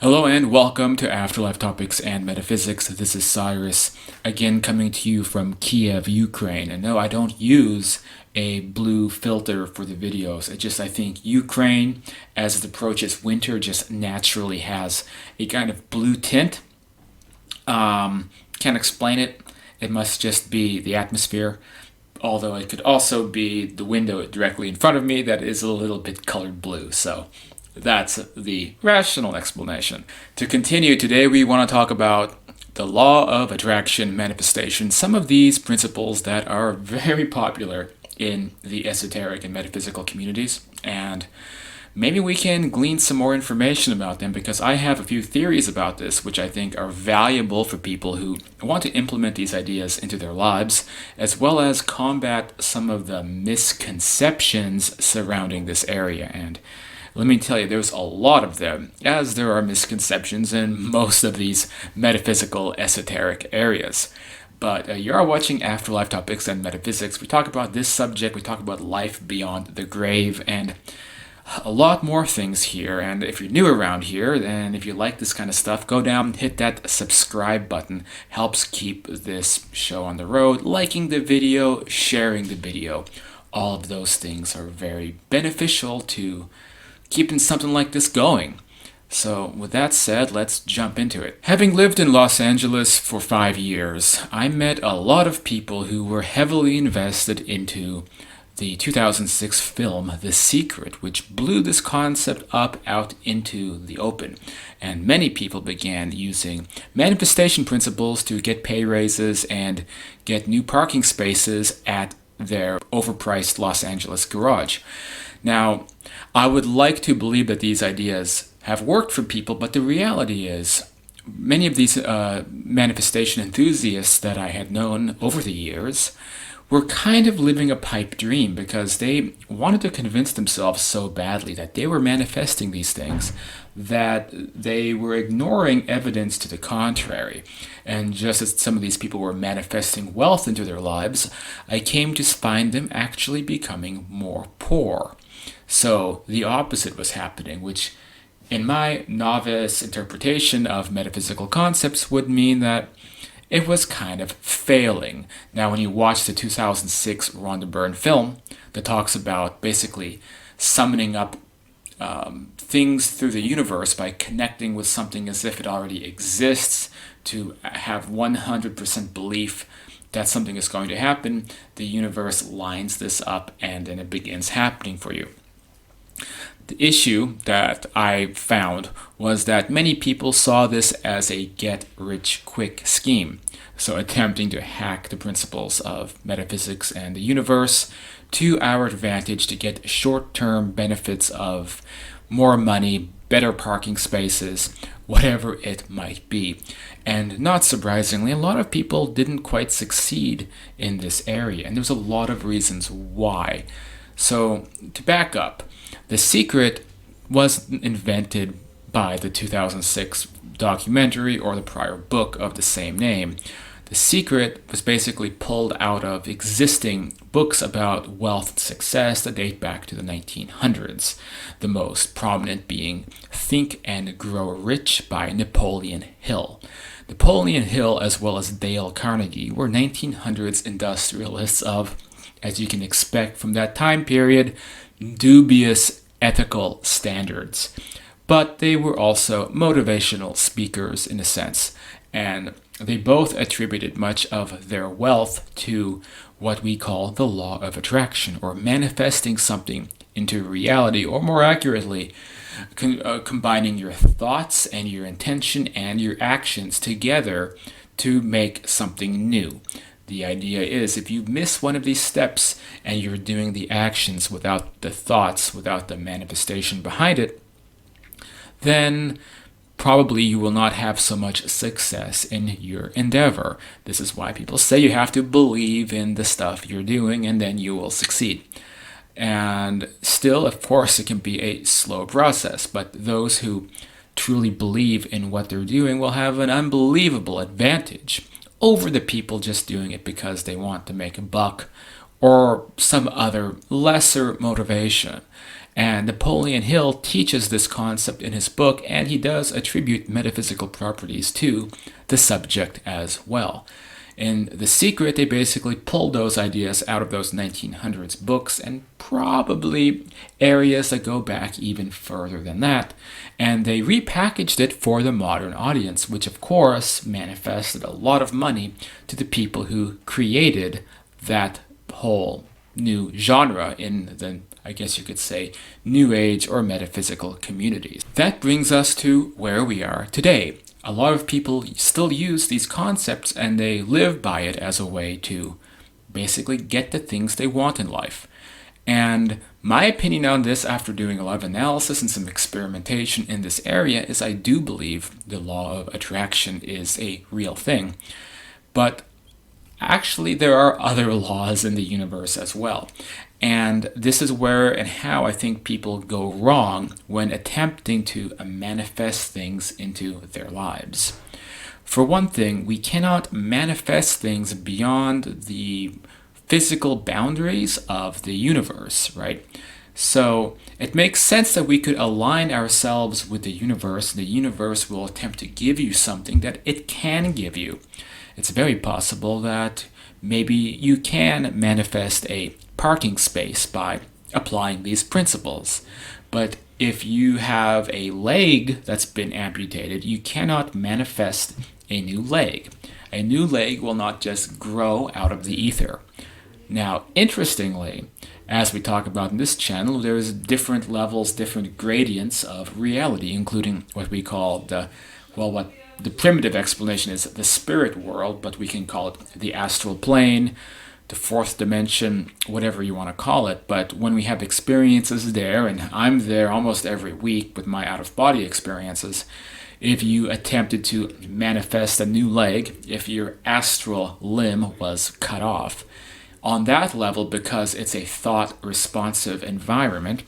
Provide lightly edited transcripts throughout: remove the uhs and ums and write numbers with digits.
Hello and welcome to Afterlife Topics and Metaphysics. This is Cyrus, again coming to you from Kiev, Ukraine. And no, I don't use a blue filter for the videos. I think Ukraine, as it approaches winter, just naturally has a kind of blue tint. Can't explain it. It must just be the atmosphere. Although it could also be the window directly in front of me that is a little bit colored blue. So that's the rational explanation. To continue, today we want to talk about the law of attraction manifestation, some of these principles that are very popular in the esoteric and metaphysical communities, and maybe we can glean some more information about them because I have a few theories about this which I think are valuable for people who want to implement these ideas into their lives, as well as combat some of the misconceptions surrounding this area. And let me tell you, there's a lot of them, as there are misconceptions in most of these metaphysical, esoteric areas. But you are watching Afterlife Topics and Metaphysics. We talk about this subject, we talk about life beyond the grave, and a lot more things here. And if you're new around here, and if you like this kind of stuff, go down, hit that subscribe button. Helps keep this show on the road. Liking the video, sharing the video. All of those things are very beneficial to keeping something like this going. So with that said, let's jump into it. Having lived in Los Angeles for 5 years, I met a lot of people who were heavily invested into the 2006 film The Secret, which blew this concept up out into the open. And many people began using manifestation principles to get pay raises and get new parking spaces at their overpriced Los Angeles garage. Now, I would like to believe that these ideas have worked for people, but the reality is many of these manifestation enthusiasts that I had known over the years were kind of living a pipe dream because they wanted to convince themselves so badly that they were manifesting these things that they were ignoring evidence to the contrary. And just as some of these people were manifesting wealth into their lives, I came to find them actually becoming more poor. So the opposite was happening, which in my novice interpretation of metaphysical concepts would mean that it was kind of failing. Now, when you watch the 2006 Rhonda Byrne film that talks about basically summoning up things through the universe by connecting with something as if it already exists to have 100% belief that something is going to happen, the universe lines this up and then it begins happening for you. The issue that I found was that many people saw this as a get-rich-quick scheme, so attempting to hack the principles of metaphysics and the universe to our advantage to get short-term benefits of more money, better parking spaces, whatever it might be. And not surprisingly, a lot of people didn't quite succeed in this area, and there's a lot of reasons why. So, to back up, The Secret wasn't invented by the 2006 documentary or the prior book of the same name. The Secret was basically pulled out of existing books about wealth and success that date back to the 1900s, the most prominent being Think and Grow Rich by Napoleon Hill. Napoleon Hill, as well as Dale Carnegie, were 1900s industrialists of, as you can expect from that time period, dubious ethical standards. But they were also motivational speakers in a sense, and they both attributed much of their wealth to what we call the law of attraction, or manifesting something into reality, or more accurately, combining your thoughts and your intention and your actions together to make something new. The idea is if you miss one of these steps and you're doing the actions without the thoughts, without the manifestation behind it, then probably you will not have so much success in your endeavor. This is why people say you have to believe in the stuff you're doing and then you will succeed. And still, of course, it can be a slow process, but those who truly believe in what they're doing will have an unbelievable advantage over the people just doing it because they want to make a buck or some other lesser motivation. And Napoleon Hill teaches this concept in his book, and he does attribute metaphysical properties to the subject as well. In The Secret, they basically pulled those ideas out of those 1900s books and probably areas that go back even further than that. And they repackaged it for the modern audience, which of course manifested a lot of money to the people who created that whole new genre in the, I guess you could say, New Age or metaphysical communities. That brings us to where we are today. A lot of people still use these concepts and they live by it as a way to basically get the things they want in life. And my opinion on this, after doing a lot of analysis and some experimentation in this area, is I do believe the law of attraction is a real thing. But actually, there are other laws in the universe as well. And this is where and how I think people go wrong when attempting to manifest things into their lives. For one thing, we cannot manifest things beyond the physical boundaries of the universe, right? So it makes sense that we could align ourselves with the universe. The universe will attempt to give you something that it can give you. It's very possible that maybe you can manifest a parking space by applying these principles. But if you have a leg that's been amputated, you cannot manifest a new leg. A new leg will not just grow out of the ether. Now, interestingly, as we talk about in this channel, there's different levels, different gradients of reality, including what we call what the primitive explanation is the spirit world, but we can call it the astral plane, the fourth dimension, whatever you want to call it. But when we have experiences there, and I'm there almost every week with my out-of-body experiences, if you attempted to manifest a new leg, if your astral limb was cut off, on that level, because it's a thought-responsive environment,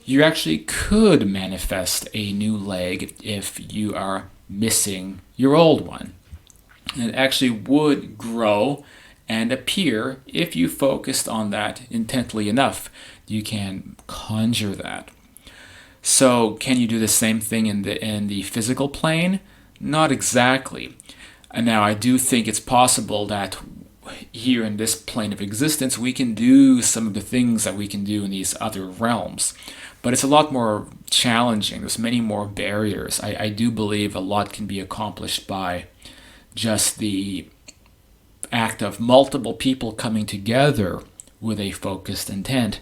you actually could manifest a new leg if you are missing your old one. And it actually would grow and appear if you focused on that intently enough. You can conjure that. So can you do the same thing in the physical plane? Not exactly. And now I do think it's possible that here in this plane of existence we can do some of the things that we can do in these other realms. But it's a lot more challenging. There's many more barriers. I do believe a lot can be accomplished by just the act of multiple people coming together with a focused intent.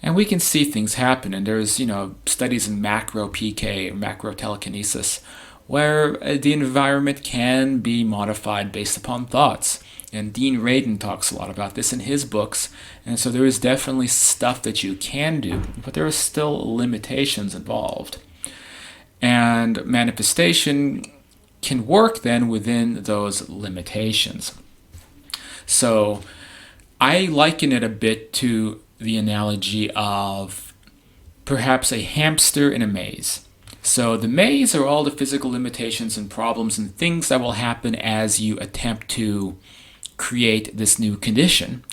And we can see things happen. And there's, studies in macro PK, macro telekinesis, where the environment can be modified based upon thoughts. And Dean Radin talks a lot about this in his books. And so there is definitely stuff that you can do, but there are still limitations involved. And manifestation can work then within those limitations. So I liken it a bit to the analogy of perhaps a hamster in a maze. So the maze are all the physical limitations and problems and things that will happen as you attempt to create this new condition.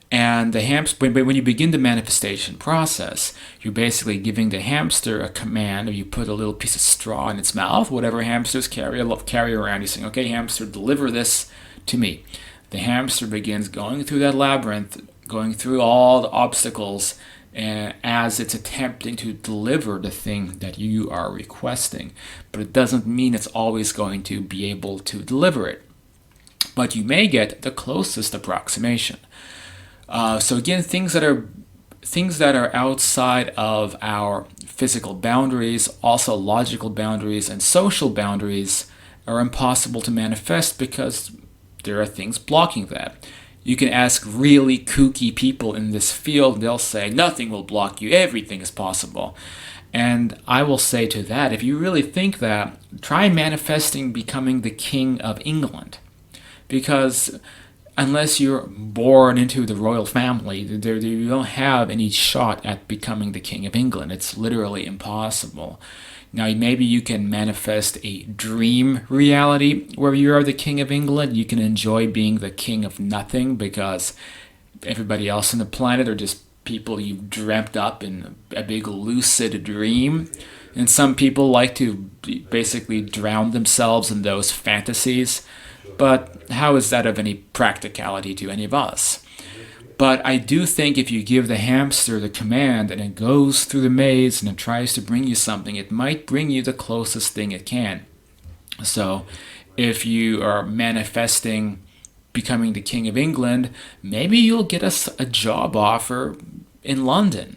And the hamster, when you begin the manifestation process, you're basically giving the hamster a command, or you put a little piece of straw in its mouth, whatever hamsters carry around. You're saying, okay, hamster, deliver this to me. The hamster begins going through that labyrinth, going through all the obstacles, as it's attempting to deliver the thing that you are requesting. But it doesn't mean it's always going to be able to deliver it. But you may get the closest approximation. So again, things that are outside of our physical boundaries, also logical boundaries and social boundaries, are impossible to manifest because there are things blocking that. You can ask really kooky people in this field, they'll say nothing will block you, everything is possible. And I will say to that, if you really think that, try manifesting becoming the King of England. Because unless you're born into the royal family, you don't have any shot at becoming the King of England. It's literally impossible. Now, maybe you can manifest a dream reality where you are the King of England. You can enjoy being the king of nothing because everybody else on the planet are just people you've dreamt up in a big lucid dream. And some people like to basically drown themselves in those fantasies. But how is that of any practicality to any of us? But I do think if you give the hamster the command and it goes through the maze and it tries to bring you something, it might bring you the closest thing it can. So if you are manifesting becoming the King of England, maybe you'll get a job offer in London.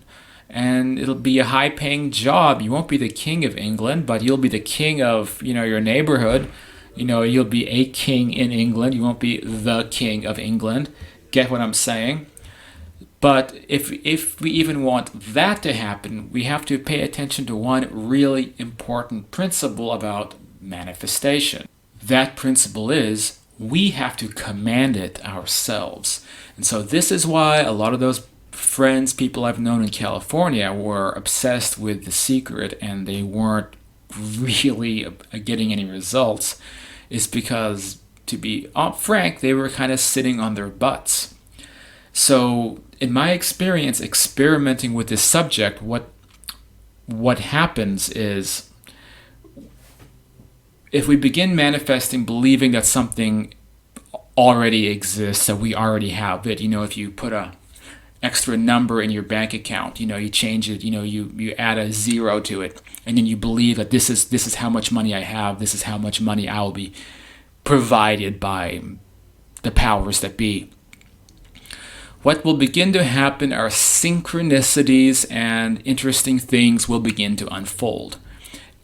And it'll be a high-paying job. You won't be the King of England, but you'll be the king of, your neighborhood. You'll be a king in England. You won't be the King of England. Get what I'm saying? But if we even want that to happen, we have to pay attention to one really important principle about manifestation. That principle is we have to command it ourselves. And so this is why a lot of those friends, people I've known in California, were obsessed with The Secret and they weren't really getting any results, is because, to be frank, they were kind of sitting on their butts. So in my experience experimenting with this subject, what happens is if we begin manifesting believing that something already exists, that we already have it, if you put a extra number in your bank account, you change it, you add a zero to it, and then you believe that this is how much money I have, this is how much money I will be provided by the powers that be. What will begin to happen are synchronicities, and interesting things will begin to unfold.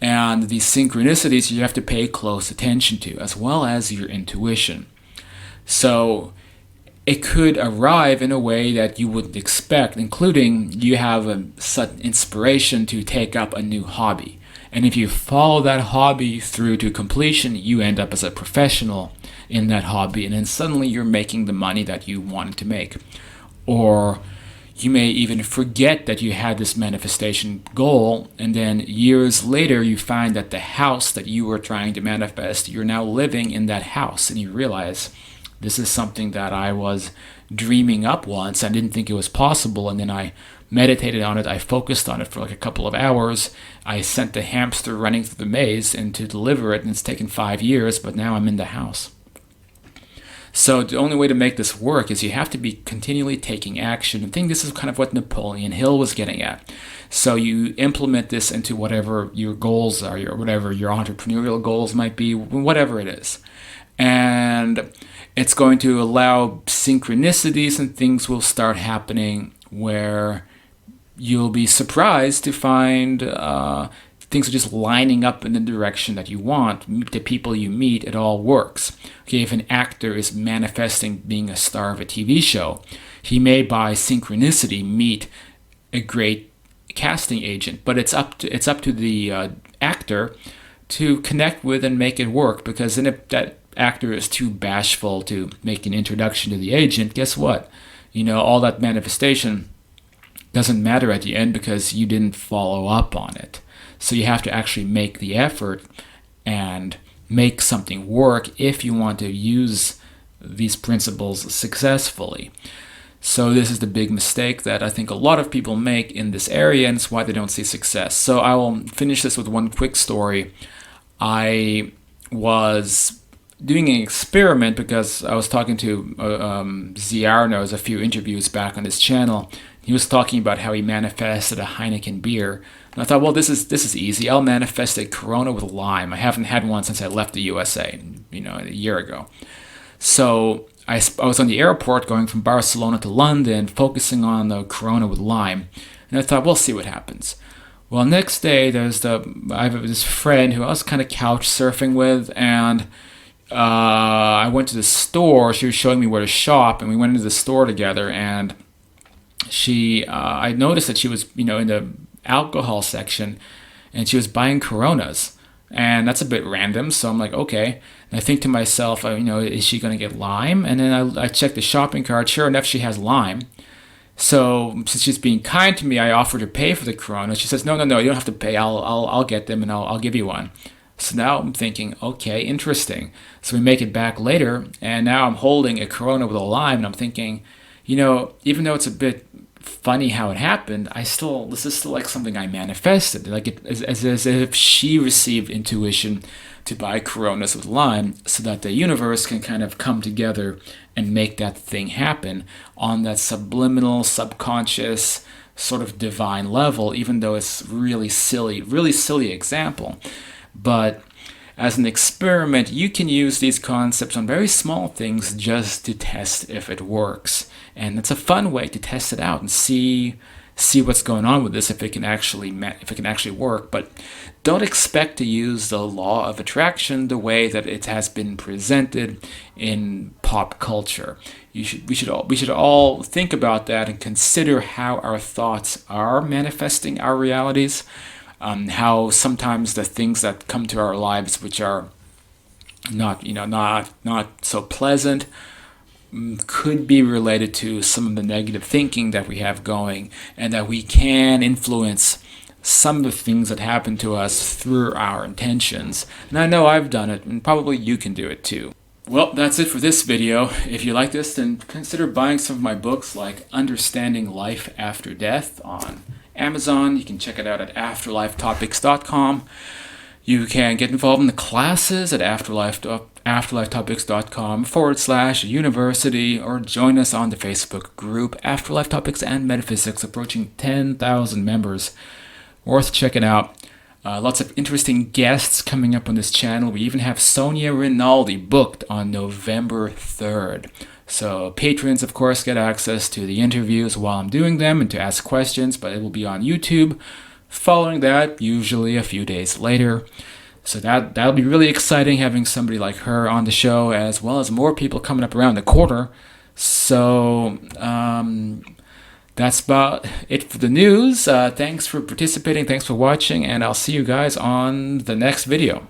And these synchronicities you have to pay close attention to, as well as your intuition. So it could arrive in a way that you wouldn't expect, including you have a sudden inspiration to take up a new hobby. And if you follow that hobby through to completion, you end up as a professional in that hobby, and then suddenly you're making the money that you wanted to make. Or you may even forget that you had this manifestation goal, and then years later you find that the house that you were trying to manifest, you're now living in that house, and you realize this is something that I was dreaming up once. I didn't think it was possible, and then I meditated on it. I focused on it for like a couple of hours. I sent the hamster running through the maze and to deliver it, and it's taken 5 years, but now I'm in the house. So the only way to make this work is you have to be continually taking action. I think this is kind of what Napoleon Hill was getting at. So you implement this into whatever your goals are, whatever your entrepreneurial goals might be, whatever it is. And it's going to allow synchronicities, and things will start happening where you'll be surprised to find things are just lining up in the direction that you want. The people you meet, it all works. Okay, if an actor is manifesting being a star of a TV show, he may by synchronicity meet a great casting agent, but it's up to the actor to connect with and make it work. Because then if that actor is too bashful to make an introduction to the agent, guess what? All that manifestation doesn't matter at the end because you didn't follow up on it. So you have to actually make the effort and make something work if you want to use these principles successfully. So this is the big mistake that I think a lot of people make in this area, and it's why they don't see success. So I will finish this with one quick story. I was doing an experiment because I was talking to Ziarnos a few interviews back on his channel. He was talking about how he manifested a Heineken beer. And I thought, well, this is easy. I'll manifest a Corona with lime. I haven't had one since I left the USA, a year ago. So I was on the airport going from Barcelona to London, focusing on the Corona with lime. And I thought, we'll see what happens. Well, next day, I have this friend who I was kind of couch surfing with, and I went to the store. She was showing me where to shop, and we went into the store together, and I noticed that she was, in the alcohol section, and she was buying Coronas, and that's a bit random. So I'm like, okay. And I think to myself, is she going to get lime? And then I checked the shopping cart. Sure enough, she has lime. So since she's being kind to me, I offered to pay for the Corona. She says, no, you don't have to pay. I'll get them and I'll give you one. So now I'm thinking, okay, interesting. So we make it back later, and now I'm holding a Corona with a lime, and I'm thinking, even though it's a bit funny how it happened, this is still like something I manifested. Like as if she received intuition to buy Coronas with lime so that the universe can kind of come together and make that thing happen on that subliminal, subconscious, sort of divine level, even though it's really silly example. But as an experiment, you can use these concepts on very small things just to test if it works. And it's a fun way to test it out and see what's going on with this, if it can actually work. But don't expect to use the law of attraction the way that it has been presented in pop culture. We should all think about that and consider how our thoughts are manifesting our realities. How sometimes the things that come to our lives, which are not so pleasant, could be related to some of the negative thinking that we have going, and that we can influence some of the things that happen to us through our intentions. And I know I've done it, and probably you can do it too. Well, that's it for this video. If you like this, then consider buying some of my books, like Understanding Life After Death on Amazon. You can check it out at afterlifetopics.com. You can get involved in the classes at afterlifetopics.com/university, or join us on the Facebook group Afterlife Topics and Metaphysics, approaching 10,000 members. Worth checking out. Lots of interesting guests coming up on this channel. We even have Sonia Rinaldi booked on November 3rd. So patrons, of course, get access to the interviews while I'm doing them and to ask questions, but it will be on YouTube. Following that, usually a few days later. So that'll be really exciting, having somebody like her on the show, as well as more people coming up around the corner. So that's about it for the news. Thanks for participating, thanks for watching, and I'll see you guys on the next video.